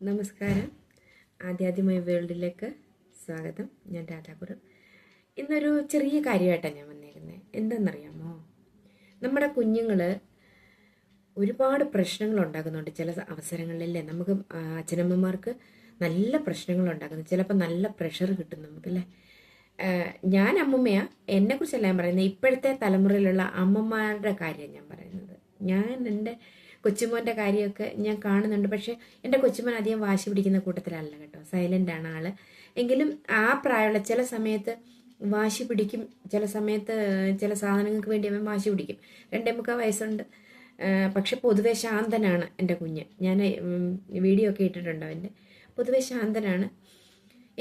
നമസ്കാരം. ആദ്യാദ്യമായി വേൾഡിലേക്ക് സ്വാഗതം. ഞാൻ രാധാപുരം. ഇന്നൊരു ചെറിയ കാര്യമായിട്ടാണ് ഞാൻ വന്നേക്കുന്നത്. എന്താണെന്നറിയാമോ, നമ്മുടെ കുഞ്ഞുങ്ങൾ ഒരുപാട് പ്രശ്നങ്ങൾ ഉണ്ടാക്കുന്നുണ്ട്. ചില അവസരങ്ങളിലല്ലേ നമുക്ക് അച്ഛനമ്മമാർക്ക് നല്ല പ്രശ്നങ്ങൾ ഉണ്ടാക്കുന്നു. ചിലപ്പോൾ നല്ല പ്രഷർ കിട്ടും നമുക്കല്ലേ. ഞാൻ അമ്മമ്മയാണ്, എന്നെക്കുറിച്ചല്ല ഞാൻ പറയുന്നത്. ഇപ്പോഴത്തെ തലമുറയിലുള്ള അമ്മമാരുടെ കാര്യം ഞാൻ പറയുന്നത്. ഞാൻ എൻ്റെ കൊച്ചുമോൻ്റെ കാര്യമൊക്കെ ഞാൻ കാണുന്നുണ്ട്. പക്ഷേ എൻ്റെ കൊച്ചുമോൻ അധികം വാശി പിടിക്കുന്ന കൂട്ടത്തിലല്ല കേട്ടോ. സൈലൻ്റ് ആണ് ആള്. എങ്കിലും ആ പ്രായമുള്ള ചില സമയത്ത് വാശി പിടിക്കും. ചില സമയത്ത് ചില സാധനങ്ങൾക്ക് വേണ്ടി അവൻ വാശി പിടിക്കും. 2.25 വയസ്സുണ്ട്. പക്ഷെ പൊതുവെ ശാന്തനാണ് എൻ്റെ കുഞ്ഞ്. ഞാൻ വീഡിയോ ഒക്കെ ഇട്ടിട്ടുണ്ട് അവൻ്റെ. പൊതുവെ ശാന്തനാണ്.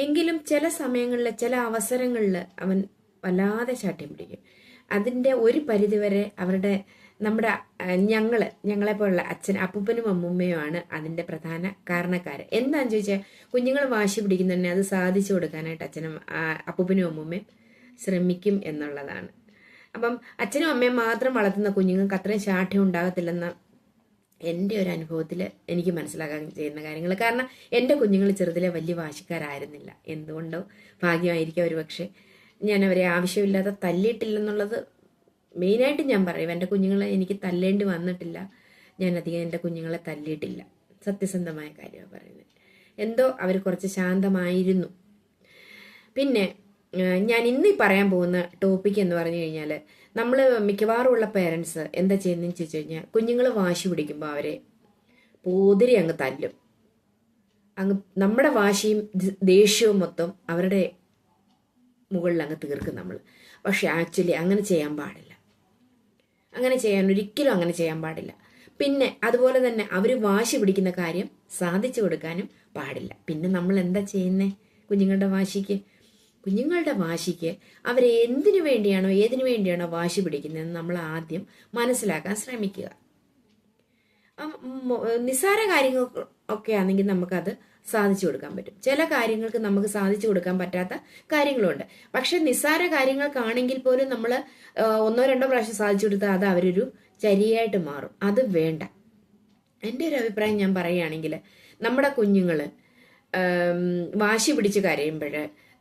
എങ്കിലും ചില സമയങ്ങളിൽ ചില അവസരങ്ങളിൽ അവൻ വല്ലാതെ ശാഠ്യം പിടിക്കും. അതിൻ്റെ ഒരു പരിധിവരെ നമ്മുടെ ഞങ്ങളെപ്പോലുള്ള അപ്പൂപ്പനും അമ്മൂമ്മയുമാണ് അതിൻ്റെ പ്രധാന കാരണക്കാർ. എന്താണെന്ന് ചോദിച്ചാൽ, കുഞ്ഞുങ്ങൾ വാശി പിടിക്കുന്നതന്നെ അത് സാധിച്ചു കൊടുക്കാനായിട്ട് അപ്പൂപ്പനും അമ്മൂമ്മയും ശ്രമിക്കും എന്നുള്ളതാണ്. അപ്പം അച്ഛനും അമ്മയും മാത്രം വളർത്തുന്ന കുഞ്ഞുങ്ങൾക്ക് അത്രയും ശാഠ്യം ഉണ്ടാകത്തില്ലെന്ന എൻ്റെ ഒരു അനുഭവത്തിൽ എനിക്ക് മനസ്സിലാക്കാൻ ചെയ്യുന്ന കാര്യങ്ങൾ. കാരണം എൻ്റെ കുഞ്ഞുങ്ങൾ ചെറുതിലെ വലിയ വാശിക്കാരായിരുന്നില്ല. എന്തുകൊണ്ടോ ഭാഗ്യമായിരിക്കും ഒരു പക്ഷേ ഞാൻ അവരെ ആവശ്യമില്ലാതെ തല്ലിയിട്ടില്ലെന്നുള്ളത് മെയിനായിട്ട് ഞാൻ പറയും. എൻ്റെ കുഞ്ഞുങ്ങളെ എനിക്ക് തല്ലേണ്ടി വന്നിട്ടില്ല. ഞാൻ അധികം എൻ്റെ കുഞ്ഞുങ്ങളെ തല്ലിയിട്ടില്ല. സത്യസന്ധമായ കാര്യമാണ് പറയുന്നത്. എന്തോ അവർ കുറച്ച് ശാന്തമായിരുന്നു. പിന്നെ ഞാൻ ഇന്ന് പറയാൻ പോകുന്ന ടോപ്പിക് എന്ന് പറഞ്ഞു കഴിഞ്ഞാൽ, നമ്മൾ മിക്കവാറും ഉള്ള പേരൻസ് എന്താ ചെയ്യുന്നതെന്ന് ചോദിച്ചു കഴിഞ്ഞാൽ, കുഞ്ഞുങ്ങൾ വാശി പിടിക്കുമ്പോൾ അവരെ പോതിരി അങ്ങ് തല്ലും. നമ്മുടെ വാശിയും ദേഷ്യവും മൊത്തം അവരുടെ മുകളിൽ അങ്ങ് തീർക്കും നമ്മൾ. പക്ഷെ ആക്ച്വലി അങ്ങനെ ചെയ്യാൻ പാടില്ല. ഒരിക്കലും അങ്ങനെ ചെയ്യാൻ പാടില്ല. പിന്നെ അതുപോലെ തന്നെ അവർ വാശി പിടിക്കുന്ന കാര്യം സാധിച്ചു കൊടുക്കാനും പാടില്ല. പിന്നെ നമ്മൾ എന്താ ചെയ്യുന്നേ? കുഞ്ഞുങ്ങളുടെ വാശിക്ക് അവരെ ഏതിനു വേണ്ടിയാണോ വാശി പിടിക്കുന്നതെന്ന് നമ്മൾ ആദ്യം മനസ്സിലാക്കാൻ ശ്രമിക്കുക. നിസ്സാര കാര്യങ്ങൾ ഒക്കെ ആണെങ്കിൽ നമുക്കത് സാധിച്ചു കൊടുക്കാൻ പറ്റും. ചില കാര്യങ്ങൾക്ക് നമുക്ക് സാധിച്ചു കൊടുക്കാൻ പറ്റാത്ത കാര്യങ്ങളുണ്ട്. പക്ഷെ നിസ്സാര കാര്യങ്ങൾക്കാണെങ്കിൽ പോലും നമ്മൾ 1-2 പ്രാവശ്യം സാധിച്ചു കൊടുത്താൽ അത് അവരൊരു ചരിയായിട്ട് മാറും. അത് വേണ്ട. എൻ്റെ ഒരു അഭിപ്രായം ഞാൻ പറയുകയാണെങ്കിൽ, നമ്മുടെ കുഞ്ഞുങ്ങൾ വാശി പിടിച്ച് കരയുമ്പോൾ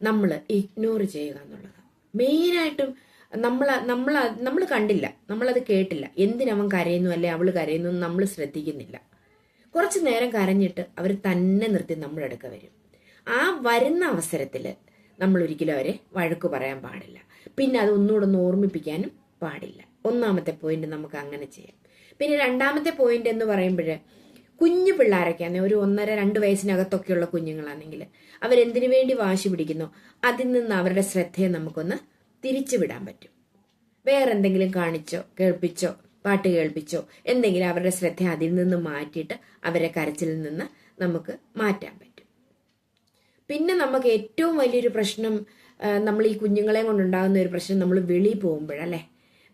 നമ്മൾ ഇഗ്നോർ ചെയ്യുക എന്നുള്ളതാണ് മെയിനായിട്ടും. നമ്മൾ കണ്ടില്ല, നമ്മളത് കേട്ടില്ല. എന്തിനവൻ കരയുന്നു അല്ലെ അവൾ കരയുന്നു നമ്മൾ ശ്രദ്ധിക്കുന്നില്ല. കുറച്ചു നേരം കരഞ്ഞിട്ട് അവർ തന്നെ നിർത്തി നമ്മുടെ അടുക്ക വരും. ആ വരുന്ന അവസരത്തിൽ നമ്മൾ ഒരിക്കലും അവരെ വഴക്ക് പറയാൻ പാടില്ല. പിന്നെ അത് ഒന്നുകൂടെ ഓർമ്മിപ്പിക്കാനും പാടില്ല. ഒന്നാമത്തെ പോയിന്റ് നമുക്ക് അങ്ങനെ ചെയ്യാം. പിന്നെ രണ്ടാമത്തെ പോയിന്റ് എന്ന് പറയുമ്പോൾ, കുഞ്ഞു പിള്ളേരൊക്കെയാണെങ്കിൽ ഒരു 1.5-2 വയസ്സിനകത്തൊക്കെയുള്ള കുഞ്ഞുങ്ങളാണെങ്കിൽ അവരെന്തിനു വേണ്ടി വാശി പിടിക്കുന്നോ അതിൽ നിന്ന് അവരുടെ ശ്രദ്ധയെ നമുക്കൊന്ന് തിരിച്ചു വിടാൻ പറ്റും. വേറെന്തെങ്കിലും കാണിച്ചോ കേൾപ്പിച്ചോ പാട്ട് കേൾപ്പിച്ചോ എന്തെങ്കിലും അവരുടെ ശ്രദ്ധ അതിൽ നിന്ന് മാറ്റിയിട്ട് അവരെ കരച്ചിലിൽ നിന്ന് നമുക്ക് മാറ്റാൻ പറ്റും. പിന്നെ നമുക്ക് ഏറ്റവും വലിയൊരു പ്രശ്നം, നമ്മൾ ഈ കുഞ്ഞുങ്ങളെ കൊണ്ടുണ്ടാകുന്ന ഒരു പ്രശ്നം, നമ്മൾ വെളിയിൽ പോകുമ്പോഴല്ലേ.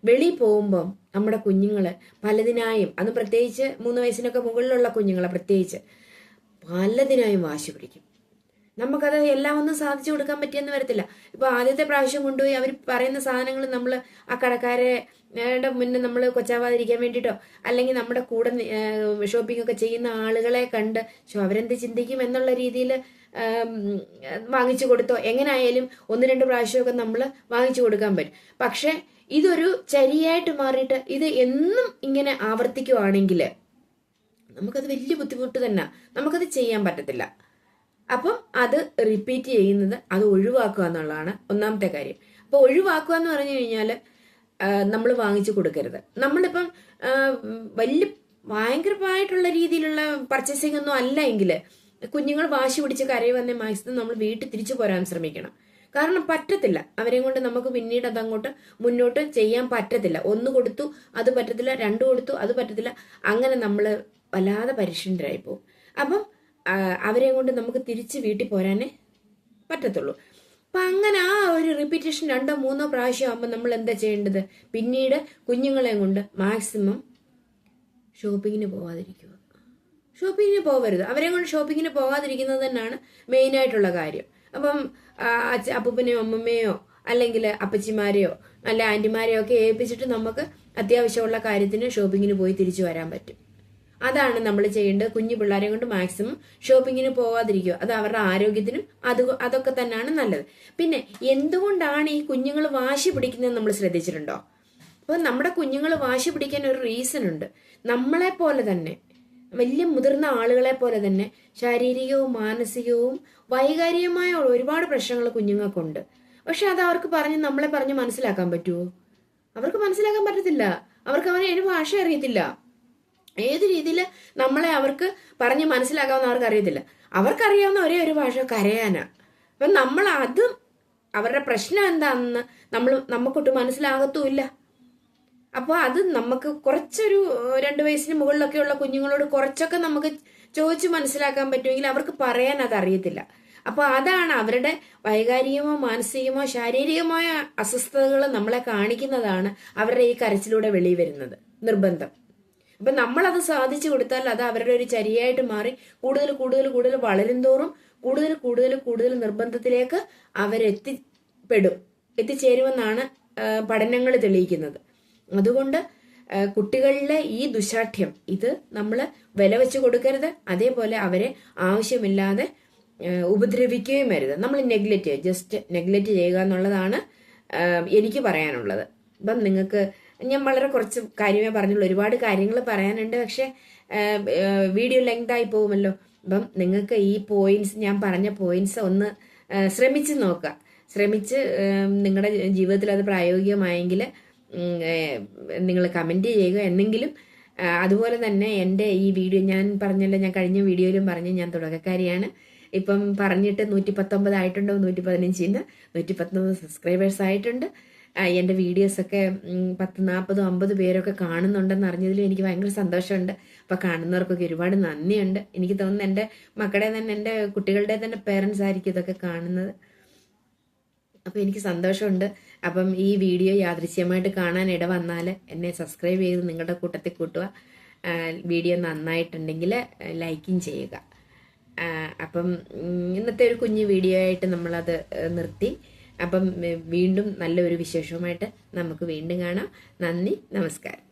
വെളിയിൽ പോകുമ്പം നമ്മുടെ കുഞ്ഞുങ്ങൾ പലതിനായും, അത് പ്രത്യേകിച്ച് 3 വയസ്സിനൊക്കെ മുകളിലുള്ള കുഞ്ഞുങ്ങളെ പ്രത്യേകിച്ച് പലതിനായും വാശി പിടിക്കും. നമുക്കത് എല്ലാം ഒന്നും സാധിച്ചു കൊടുക്കാൻ പറ്റിയെന്ന് വരത്തില്ല. ഇപ്പൊ ആദ്യത്തെ പ്രാവശ്യം കൊണ്ടുപോയി അവർ പറയുന്ന സാധനങ്ങൾ നമ്മൾ ആ കടക്കാരുടെ മുന്നേ നമ്മൾ കൊച്ചാവാതിരിക്കാൻ വേണ്ടിയിട്ടോ, അല്ലെങ്കിൽ നമ്മുടെ കൂടെ ഷോപ്പിംഗ് ഒക്കെ ചെയ്യുന്ന ആളുകളെ കണ്ട് അവരെന്ത് ചിന്തിക്കും എന്നുള്ള രീതിയിൽ വാങ്ങിച്ചു കൊടുത്തോ, എങ്ങനെയായാലും 1-2 പ്രാവശ്യമൊക്കെ നമ്മൾ വാങ്ങിച്ചു കൊടുക്കാൻ പറ്റും. പക്ഷെ ഇതൊരു ചരിയായിട്ട് മാറിയിട്ട് ഇത് എന്നും ഇങ്ങനെ ആവർത്തിക്കുവാണെങ്കിൽ നമുക്കത് വലിയ ബുദ്ധിമുട്ട് തന്നെ. നമുക്കത് ചെയ്യാൻ പറ്റത്തില്ല. അപ്പം അത് റിപ്പീറ്റ് ചെയ്യുന്നത്, അത് ഒഴിവാക്കുക എന്നുള്ളതാണ് ഒന്നാമത്തെ കാര്യം. അപ്പോൾ ഒഴിവാക്കുക എന്ന് പറഞ്ഞു കഴിഞ്ഞാൽ നമ്മൾ വാങ്ങിച്ചു കൊടുക്കരുത്. നമ്മളിപ്പം ഭയങ്കരമായിട്ടുള്ള രീതിയിലുള്ള പർച്ചേസിംഗ് ഒന്നും അല്ല എങ്കിൽ കുഞ്ഞുങ്ങൾ വാശി പിടിച്ച് കരയുവന്നെ മാക്സിമം നമ്മൾ വീട്ടിൽ തിരിച്ചു പോരാൻ ശ്രമിക്കണം. കാരണം പറ്റത്തില്ല, അവരെയും കൊണ്ട് നമുക്ക് പിന്നീട് അതങ്ങോട്ട് മുന്നോട്ട് ചെയ്യാൻ പറ്റത്തില്ല. 1 കൊടുത്തു അത് പറ്റത്തില്ല, 2 കൊടുത്തു അത് പറ്റത്തില്ല, അങ്ങനെ നമ്മൾ വല്ലാതെ പരിഷ്ഠരായി പോകും. അപ്പം അവരെ കൊണ്ട് നമുക്ക് തിരിച്ച് വീട്ടിൽ പോരാനേ പറ്റത്തുള്ളൂ. അപ്പം അങ്ങനെ ആ ഒരു റിപ്പീറ്റേഷൻ 2-3 പ്രാവശ്യം ആകുമ്പോൾ നമ്മൾ എന്താ ചെയ്യേണ്ടത്? പിന്നീട് കുഞ്ഞുങ്ങളെ കൊണ്ട് മാക്സിമം ഷോപ്പിങ്ങിന് പോകരുത്. അവരെ കൊണ്ട് ഷോപ്പിങ്ങിന് പോകാതിരിക്കുന്നത് തന്നെയാണ് മെയിനായിട്ടുള്ള കാര്യം. അപ്പം അപ്പൂപ്പനെയോ അമ്മമ്മയോ അല്ലെങ്കിൽ അപ്പച്ചിമാരെയോ അല്ല ആൻറ്റിമാരെയോ ഒക്കെ ഏൽപ്പിച്ചിട്ട് നമുക്ക് അത്യാവശ്യമുള്ള കാര്യത്തിന് ഷോപ്പിങ്ങിന് പോയി തിരിച്ചു വരാൻ പറ്റും. അതാണ് നമ്മൾ ചെയ്യേണ്ടത്. കുഞ്ഞു പിള്ളേരെ കൊണ്ട് മാക്സിമം ഷോപ്പിങ്ങിന് പോവാതിരിക്കുക. അത് അവരുടെ ആരോഗ്യത്തിനും അതൊക്കെ തന്നെയാണ് നല്ലത്. പിന്നെ എന്തുകൊണ്ടാണ് ഈ കുഞ്ഞുങ്ങൾ വാശി പിടിക്കുന്നത് നമ്മൾ ശ്രദ്ധിച്ചിട്ടുണ്ടോ? അപ്പോൾ നമ്മുടെ കുഞ്ഞുങ്ങൾ വാശി പിടിക്കാൻ ഒരു റീസൺ ഉണ്ട്. നമ്മളെ പോലെ തന്നെ, വലിയ മുതിർന്ന ആളുകളെ പോലെ തന്നെ ശാരീരികവും മാനസികവും വൈകാരികമായ ഒരുപാട് പ്രശ്നങ്ങൾ കുഞ്ഞുങ്ങൾക്കുണ്ട്. പക്ഷെ അത് അവർക്ക് നമ്മളെ പറഞ്ഞ് മനസ്സിലാക്കാൻ പറ്റുമോ? അവർക്ക് മനസ്സിലാക്കാൻ പറ്റത്തില്ല. അവർക്ക് അതിന് ഭാഷ അറിയത്തില്ല. ഏത് രീതിയിൽ നമ്മളെ അവർക്ക് പറഞ്ഞ് മനസ്സിലാക്കാമെന്ന് അവർക്ക് അറിയത്തില്ല. അവർക്കറിയാവുന്ന ഒരേ ഒരു ഭാഷ കരയാനാ. അപ്പം നമ്മൾ അതും അവരുടെ പ്രശ്നം എന്താണെന്ന് നമുക്കൊട്ട് മനസ്സിലാകത്തുമില്ല. അപ്പോൾ അത് നമുക്ക് കുറച്ചൊരു 2 വയസ്സിന് മുകളിലൊക്കെയുള്ള കുഞ്ഞുങ്ങളോട് കുറച്ചൊക്കെ നമുക്ക് ചോദിച്ച് മനസ്സിലാക്കാൻ പറ്റുമെങ്കിൽ അവർക്ക് പറയാൻ അത് അറിയത്തില്ല. അപ്പോൾ അതാണ് അവരുടെ വൈകാരികമോ മാനസികമോ ശാരീരികമായ അസ്വസ്ഥതകൾ നമ്മളെ കാണിക്കുന്നതാണ് അവരുടെ ഈ കരച്ചിലൂടെ വെളിയിൽ വരുന്നത് നിർബന്ധം. അപ്പൊ നമ്മളത് സാധിച്ചു കൊടുത്താൽ അത് അവരുടെ ഒരു ചരിയായിട്ട് മാറി കൂടുതൽ കൂടുതൽ കൂടുതൽ വളരും തോറും കൂടുതൽ കൂടുതൽ കൂടുതൽ നിർബന്ധത്തിലേക്ക് എത്തിച്ചേരുമെന്നാണ് പഠനങ്ങൾ തെളിയിക്കുന്നത്. അതുകൊണ്ട് കുട്ടികളിലെ ഈ ദുശാഠ്യം ഇത് നമ്മൾ വില വെച്ച് കൊടുക്കരുത്. അതേപോലെ അവരെ ആവശ്യമില്ലാതെ ഉപദ്രവിക്കുകയും വരുത്. നമ്മൾ ജസ്റ്റ് നെഗ്ലക്റ്റ് ചെയ്യുക എന്നുള്ളതാണ് എനിക്ക് പറയാനുള്ളത്. അപ്പം നിങ്ങൾക്ക് ഞാൻ വളരെ കുറച്ച് കാര്യമേ പറഞ്ഞുള്ളൂ. ഒരുപാട് കാര്യങ്ങൾ പറയാനുണ്ട്. പക്ഷെ വീഡിയോ ലെങ്ത് ആയി പോകുമല്ലോ. അപ്പം നിങ്ങൾക്ക് ഈ പോയിന്റ്സ്, ഞാൻ പറഞ്ഞ പോയിന്റ്സ് ഒന്ന് ശ്രമിച്ച് നോക്കുക. ശ്രമിച്ച് നിങ്ങളുടെ ജീവിതത്തിൽ അത് പ്രായോഗികമായെങ്കിൽ നിങ്ങൾ കമൻറ്റ് ചെയ്യുക എന്നെങ്കിലും. അതുപോലെ തന്നെ എൻ്റെ ഈ വീഡിയോ ഞാൻ പറഞ്ഞല്ലോ, ഞാൻ കഴിഞ്ഞ വീഡിയോയിലും പറഞ്ഞു ഞാൻ തുടക്കക്കാരിയാണ്. ഇപ്പം പറഞ്ഞിട്ട് 119 ആയിട്ടുണ്ടോ, 115 119 സബ്സ്ക്രൈബേഴ്സ് ആയിട്ടുണ്ട്. എൻ്റെ വീഡിയോസൊക്കെ 10, 40, 50 പേരൊക്കെ കാണുന്നുണ്ടെന്ന് അറിഞ്ഞതിലും എനിക്ക് ഭയങ്കര സന്തോഷമുണ്ട്. അപ്പോൾ കാണുന്നവർക്കൊക്കെ ഒരുപാട് നന്ദിയുണ്ട്. എനിക്ക് തോന്നുന്നു എൻ്റെ മക്കളുടെ തന്നെ, എൻ്റെ കുട്ടികളുടെ തന്നെ പേരൻസ് ആയിരിക്കും ഇതൊക്കെ കാണുന്നത്. അപ്പോൾ എനിക്ക് സന്തോഷമുണ്ട്. അപ്പം ഈ വീഡിയോ യാദൃശ്യമായിട്ട് കാണാൻ ഇട വന്നാൽ എന്നെ സബ്സ്ക്രൈബ് ചെയ്ത് നിങ്ങളുടെ കൂട്ടത്തിൽ കൂട്ടുക. വീഡിയോ നന്നായിട്ടുണ്ടെങ്കിൽ ലൈക്കും ചെയ്യുക. അപ്പം ഇന്നത്തെ ഒരു കുഞ്ഞു വീഡിയോ ആയിട്ട് നമ്മളത് നിർത്തി. അപ്പം വീണ്ടും നല്ലൊരു വിശേഷവുമായിട്ട് നമുക്ക് വീണ്ടും കാണാം. നന്ദി, നമസ്കാരം.